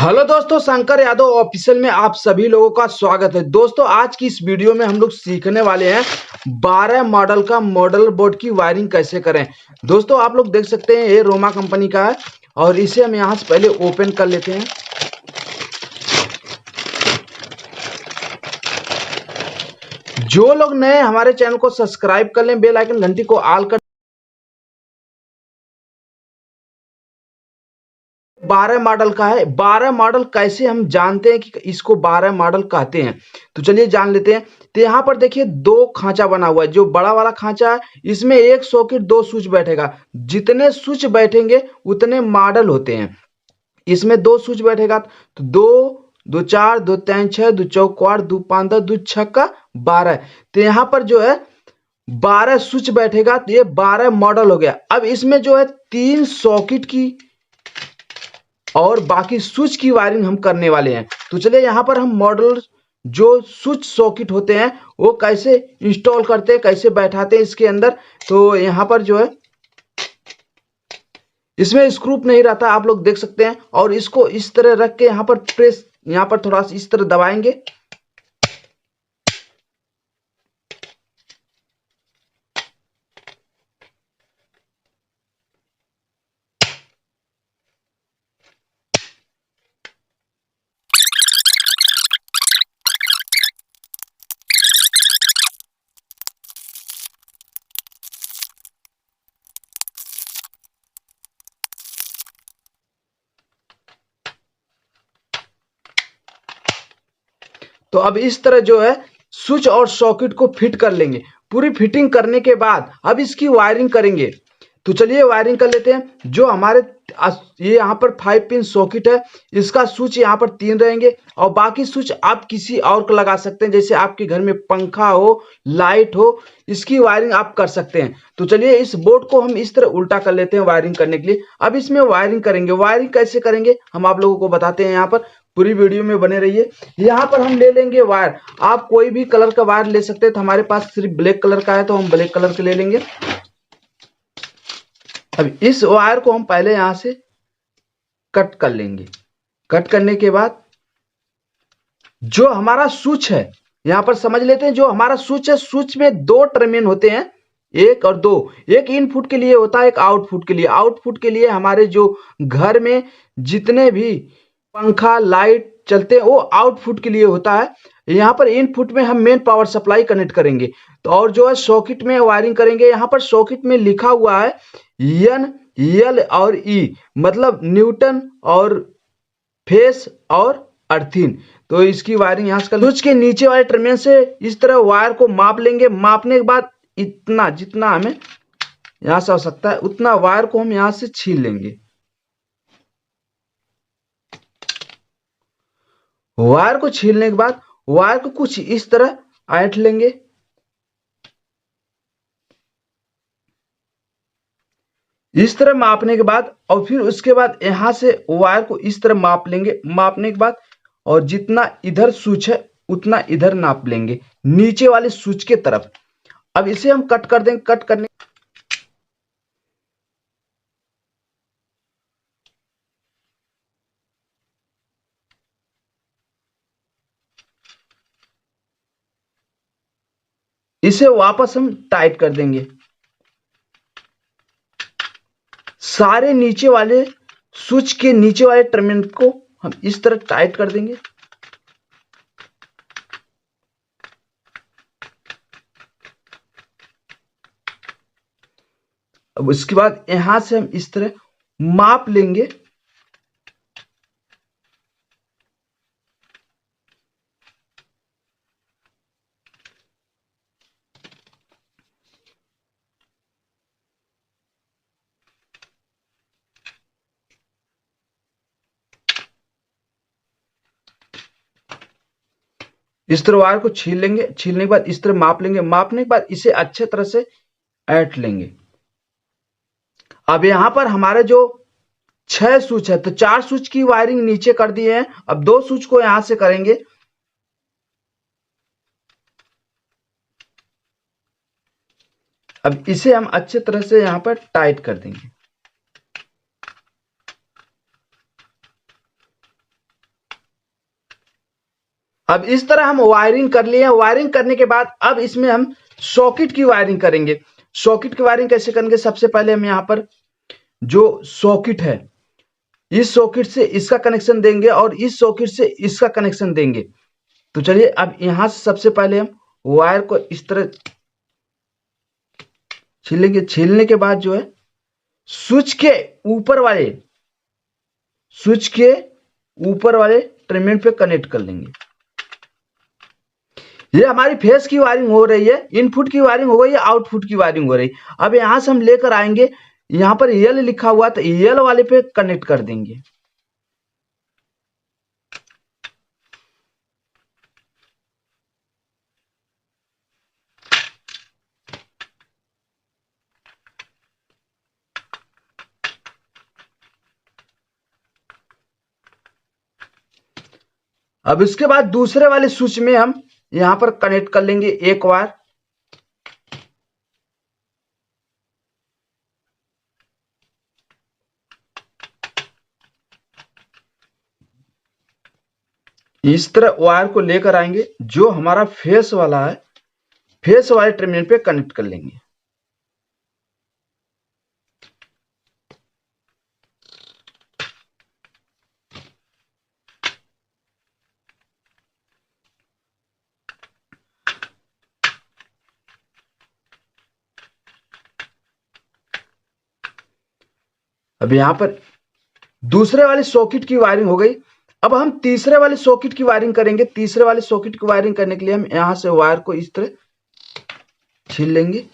Hello दोस्तों, Shankar Yadav official में आप सभी लोगों का स्वागत है। दोस्तों, आज की इस वीडियो में हम लोग सीखने वाले हैं 12 मॉडल का मॉडल बोर्ड की वायरिंग कैसे करें। दोस्तों, आप लोग देख सकते हैं ये रोमा कंपनी का है और इसे हम यहाँ से पहले ओपन कर लेते हैं। जो लोग नए हमारे चैनल को सब्सक्राइब कर लें, बेल आइकन घंटी को ऑल कर। 12 मॉडल का है। 12 मॉडल कैसे हम जानते हैं कि इसको 12 मॉडल कहते हैं, तो चलिए जान लेते हैं। तो यहाँ पर देखिए दो खांचा बना हुआ है। जो बड़ा वाला खांचा है इसमें एक सॉकेट दो स्विच बैठेगा। जितने स्विच बैठेंगे उतने मॉडल होते हैं। इसमें दो स्विच बैठेगा तो दो दो चार दो तीन छह दो चौक आठ दो पाँच दस दो छक्का 12। तो यहाँ पर जो है 12 स्विच बैठेगा तो ये 12 मॉडल हो गया। अब इसमें जो है 3 सॉकेट की और बाकी स्विच की वायरिंग हम करने वाले हैं। तो चलिए यहाँ पर हम मॉडल जो स्विच सॉकेट होते हैं वो कैसे इंस्टॉल करते हैं, कैसे बैठाते हैं इसके अंदर। तो यहाँ पर जो है इसमें स्क्रू नहीं रहता, आप लोग देख सकते हैं। और इसको इस तरह रख के यहाँ पर प्रेस, यहाँ पर थोड़ा सा इस तरह दबाएंगे। तो अब इस तरह जो है स्विच और सॉकेट को फिट कर लेंगे। पूरी फिटिंग करने के बाद अब इसकी वायरिंग करेंगे। तो चलिए वायरिंग कर लेते हैं। जो हमारे ये यहाँ पर 5 पिन सॉकेट है, इसका स्विच यहाँ पर 3 रहेंगे और बाकी स्विच आप किसी और को लगा सकते हैं। जैसे आपके घर में पंखा हो, लाइट हो, इसकी वायरिंग आप कर सकते हैं। तो चलिए इस बोर्ड को हम इस तरह उल्टा कर लेते हैं वायरिंग करने के लिए। अब इसमें वायरिंग करेंगे। वायरिंग कैसे करेंगे हम आप लोगों को बताते हैं। यहाँ पर पूरी वीडियो में बने रहिए। यहाँ पर हम ले लेंगे वायर। आप कोई भी कलर का वायर ले सकते हैं। तो हमारे पास सिर्फ ब्लैक कलर का है तो हम ब्लैक कलर के ले लेंगे। अब इस वायर को हम पहले यहां से कट कर लेंगे। कट करने के बाद जो हमारा स्विच है यहां पर समझ लेते हैं। जो हमारा स्विच है, स्विच में दो टर्मिनल होते हैं, एक और दो। एक इनपुट के लिए होता है, एक आउटपुट के लिए। आउटपुट के लिए हमारे जो घर में जितने भी पंखा लाइट चलते हैं वो आउटपुट के लिए होता है। यहाँ पर इनपुट में हम मेन पावर सप्लाई कनेक्ट करेंगे। तो और जो है सॉकेट में वायरिंग करेंगे। यहाँ पर सॉकेट में लिखा हुआ है एन एल और ई, मतलब न्यूटन और फेस और अर्थिन। तो इसकी वायरिंग यहाँ से स्विच के नीचे वाले टर्मिनल से इस तरह वायर को माप लेंगे। मापने के बाद इतना जितना हमें यहाँ से आवश्यकता है उतना वायर को हम यहाँ से छील लेंगे। वायर को छीलने के बाद वायर को कुछ इस तरह ऐंठ लेंगे। इस तरह मापने के बाद और फिर उसके बाद यहां से वायर को इस तरह माप लेंगे। मापने के बाद और जितना इधर स्विच है उतना इधर नाप लेंगे, नीचे वाले स्विच के तरफ। अब इसे हम कट कर देंगे। कट करने इसे वापस हम टाइट कर देंगे। सारे नीचे वाले स्विच के नीचे वाले टर्मिनल को हम इस तरह टाइट कर देंगे। अब उसके बाद यहां से हम इस तरह माप लेंगे। इस तरह वायर को छील लेंगे। छीलने के बाद इस तरह माप लेंगे। मापने के बाद इसे अच्छे तरह से ऐंठ लेंगे। अब यहां पर हमारे जो 6 स्विच है तो 4 स्विच की वायरिंग नीचे कर दिए हैं। अब 2 स्विच को यहां से करेंगे। अब इसे हम अच्छे तरह से यहां पर टाइट कर देंगे। अब इस तरह हम वायरिंग कर लिए। वायरिंग करने के बाद अब इसमें हम सॉकेट की वायरिंग करेंगे। सॉकेट की वायरिंग कैसे करेंगे? सबसे पहले हम यहाँ पर जो सॉकेट है, इस सॉकेट से इसका कनेक्शन देंगे और इस सॉकेट से इसका कनेक्शन देंगे। तो चलिए अब यहां से सबसे पहले हम वायर को इस तरह छीलेंगे। छीलने के बाद जो है स्विच के ऊपर वाले टर्मिनल पे कनेक्ट कर लेंगे। ये हमारी फेस की वायरिंग हो रही है, इनपुट की वायरिंग हो गई है, आउटपुट की वायरिंग हो रही है। अब यहां से हम लेकर आएंगे, यहां पर यल लिखा हुआ तो यल वाले पे कनेक्ट कर देंगे। अब इसके बाद दूसरे वाले स्विच में हम यहां पर कनेक्ट कर लेंगे एक वायर। इस तरह वायर को लेकर आएंगे, जो हमारा फेस वाला है, फेस वाले टर्मिनल पे कनेक्ट कर लेंगे। अब यहां पर दूसरे वाले सॉकेट की वायरिंग हो गई। अब हम तीसरे वाले सॉकेट की वायरिंग करेंगे। तीसरे वाले सॉकेट की वायरिंग करने के लिए हम यहां से वायर को इस तरह छील लेंगे।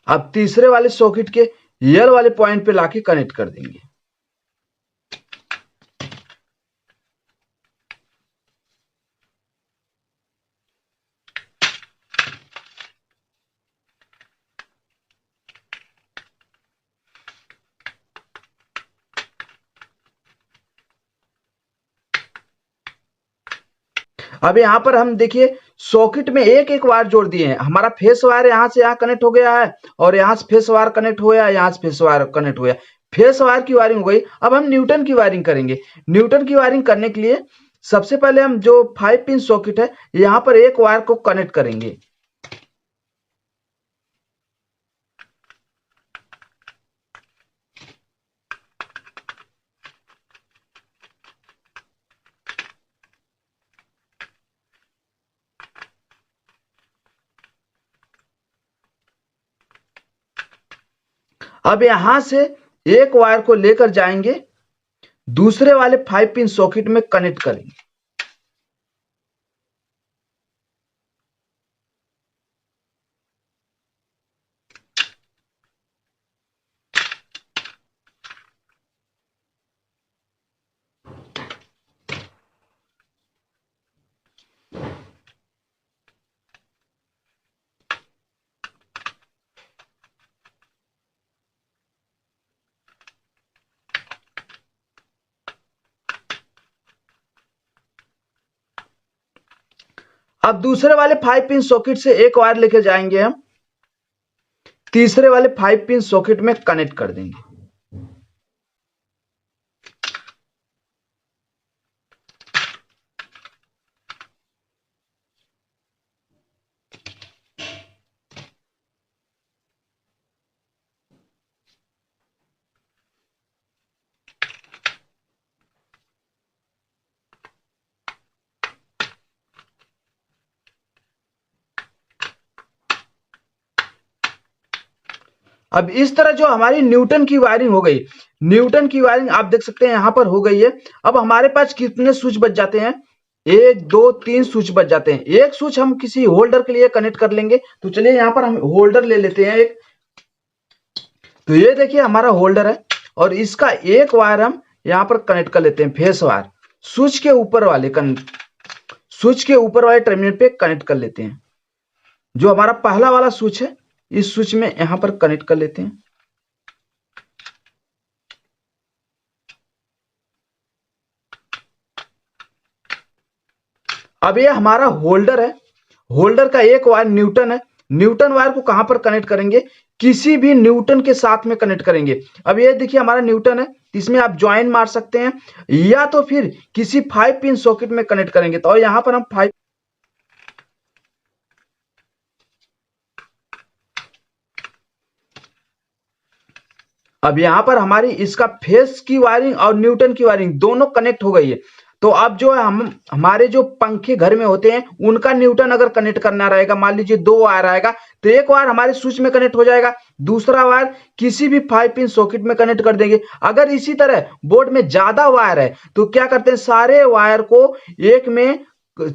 अब तीसरे वाले सॉकेट के यल वाले पॉइंट पे लाके कनेक्ट कर देंगे। अब यहाँ पर हम देखिए सॉकेट में एक एक वायर जोड़ दिए हैं। हमारा फेस वायर यहाँ से यहाँ कनेक्ट हो गया है और यहाँ से फेस वायर कनेक्ट हो गया, यहाँ से फेस वायर कनेक्ट हो गया। फेस वायर की वायरिंग हो गई। अब हम न्यूटन की वायरिंग करेंगे। न्यूटन की वायरिंग करने के लिए सबसे पहले हम जो 5 पिन सॉकेट है, यहाँ पर एक वायर को कनेक्ट करेंगे। अब यहां से एक वायर को लेकर जाएंगे, दूसरे वाले 5 पिन सॉकेट में कनेक्ट करेंगे। अब दूसरे वाले 5 पिन सॉकेट से एक वायर लेकर जाएंगे, हम तीसरे वाले 5 पिन सॉकेट में कनेक्ट कर देंगे। अब इस तरह जो हमारी न्यूटन की वायरिंग हो गई, न्यूटन की वायरिंग आप देख सकते हैं यहां पर हो गई है। अब हमारे पास कितने स्विच बच जाते हैं? 1 2 3 स्विच बच जाते हैं। एक स्विच हम किसी होल्डर के लिए कनेक्ट कर लेंगे। तो चलिए यहां पर हम होल्डर ले लेते हैं एक। तो ये देखिए हमारा होल्डर है और इसका एक वायर हम यहां पर कनेक्ट कर लेते हैं, फेस वायर। स्विच के ऊपर वाले टर्मिनल पे कनेक्ट कर लेते हैं। जो हमारा पहला वाला स्विच है, इस स्विच में यहां पर कनेक्ट कर लेते हैं। अब ये हमारा होल्डर है, होल्डर का एक वायर न्यूटन है। न्यूटन वायर को कहां पर कनेक्ट करेंगे, किसी भी न्यूटन के साथ में कनेक्ट करेंगे। अब ये देखिए हमारा न्यूटन है, इसमें आप ज्वाइन मार सकते हैं या तो फिर किसी 5 पिन सॉकेट में कनेक्ट करेंगे। तो यहां पर हम 5, अब यहां पर हमारी इसका फेस की वायरिंग और न्यूटन की वायरिंग दोनों कनेक्ट हो गई है। तो अब जो है हम हमारे जो पंखे घर में होते हैं उनका न्यूटन अगर कनेक्ट करना रहेगा, मान लीजिए 2 वायर आएगा, तो एक वायर हमारे स्विच में कनेक्ट हो जाएगा, दूसरा वायर किसी भी 5 पिन सॉकेट में कनेक्ट कर देंगे। अगर इसी तरह बोर्ड में ज्यादा वायर है तो क्या करते हैं, सारे वायर को एक में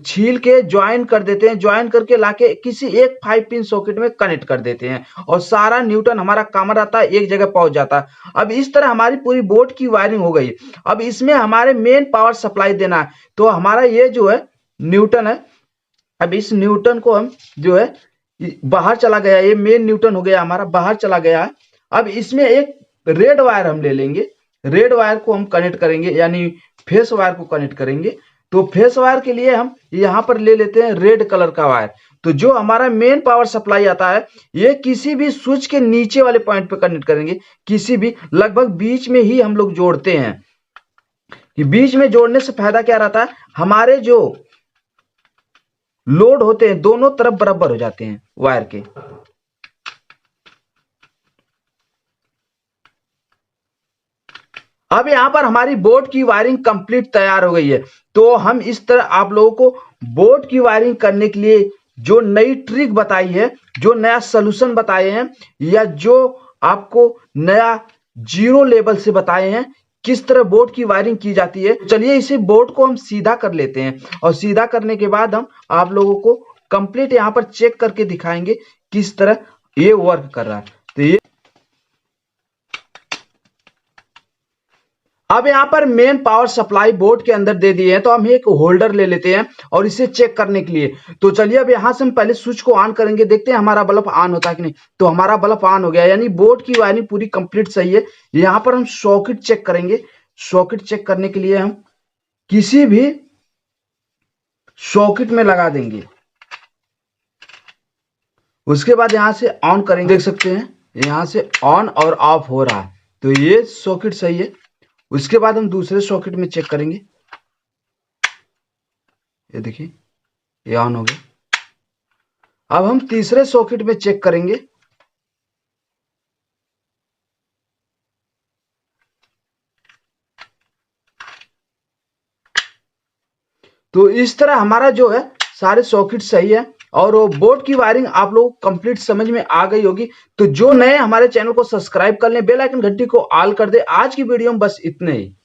छील के ज्वाइन कर देते हैं, ज्वाइन करके लाके किसी एक 5 पिन सॉकेट में कनेक्ट कर देते हैं और सारा न्यूटन हमारा काम रहता है, एक जगह पहुंच जाता है। अब इस तरह हमारी पूरी बोर्ड की वायरिंग हो गई। अब इसमें हमारे मेन पावर सप्लाई देना है, तो हमारा ये जो है न्यूटन है, अब इस न्यूटन को हम जो है बाहर चला गया, ये मेन न्यूटन हो गया हमारा, बाहर चला गया है। अब इसमें एक रेड वायर हम ले लेंगे, रेड वायर को हम कनेक्ट करेंगे, यानी फेस वायर को कनेक्ट करेंगे। तो फेस वायर के लिए हम यहां पर ले लेते हैं रेड कलर का वायर। तो जो हमारा मेन पावर सप्लाई आता है ये किसी भी स्विच के नीचे वाले पॉइंट पे कनेक्ट करेंगे, किसी भी, लगभग बीच में ही हम लोग जोड़ते हैं। कि बीच में जोड़ने से फायदा क्या रहता है, हमारे जो लोड होते हैं दोनों तरफ बराबर हो जाते हैं वायर के। अब यहां पर हमारी बोर्ड की वायरिंग कंप्लीट तैयार हो गई है। तो हम इस तरह आप लोगों को बोर्ड की वायरिंग करने के लिए जो नई ट्रिक बताई है, जो नया सलूशन बताए हैं, या जो आपको नया जीरो लेवल से बताए हैं किस तरह बोर्ड की वायरिंग की जाती है, चलिए इसे बोर्ड को हम सीधा कर लेते हैं और सीधा करने के बाद हम आप लोगों को कंप्लीट यहां पर चेक करके दिखाएंगे किस तरह ये वर्क कर रहा है। तो ये अब यहां पर मेन पावर सप्लाई बोर्ड के अंदर दे दिए हैं, तो हम एक होल्डर ले लेते हैं और इसे चेक करने के लिए। तो चलिए अब यहां से हम पहले स्विच को ऑन करेंगे, देखते हैं हमारा बल्ब ऑन होता है कि नहीं। तो हमारा बल्ब ऑन हो गया, यानी बोर्ड की वायरिंग पूरी कंप्लीट सही है। यहां पर हम सॉकेट चेक करेंगे, सॉकेट चेक करने के लिए हम किसी भी सॉकेट में लगा देंगे, उसके बाद यहां से ऑन करेंगे, देख सकते हैं यहां से ऑन और ऑफ हो रहा है, तो ये सॉकेट सही है। उसके बाद हम दूसरे सॉकेट में चेक करेंगे, ये देखिए ये ऑन हो गया। अब हम तीसरे सॉकेट में चेक करेंगे, तो इस तरह हमारा जो है सारे सॉकेट सही है और बोर्ड की वायरिंग आप लोग कंप्लीट समझ में आ गई होगी। तो जो नए हमारे चैनल को सब्सक्राइब कर लें, बेल आइकन घंटी को ऑल कर दे। आज की वीडियो में बस इतने ही।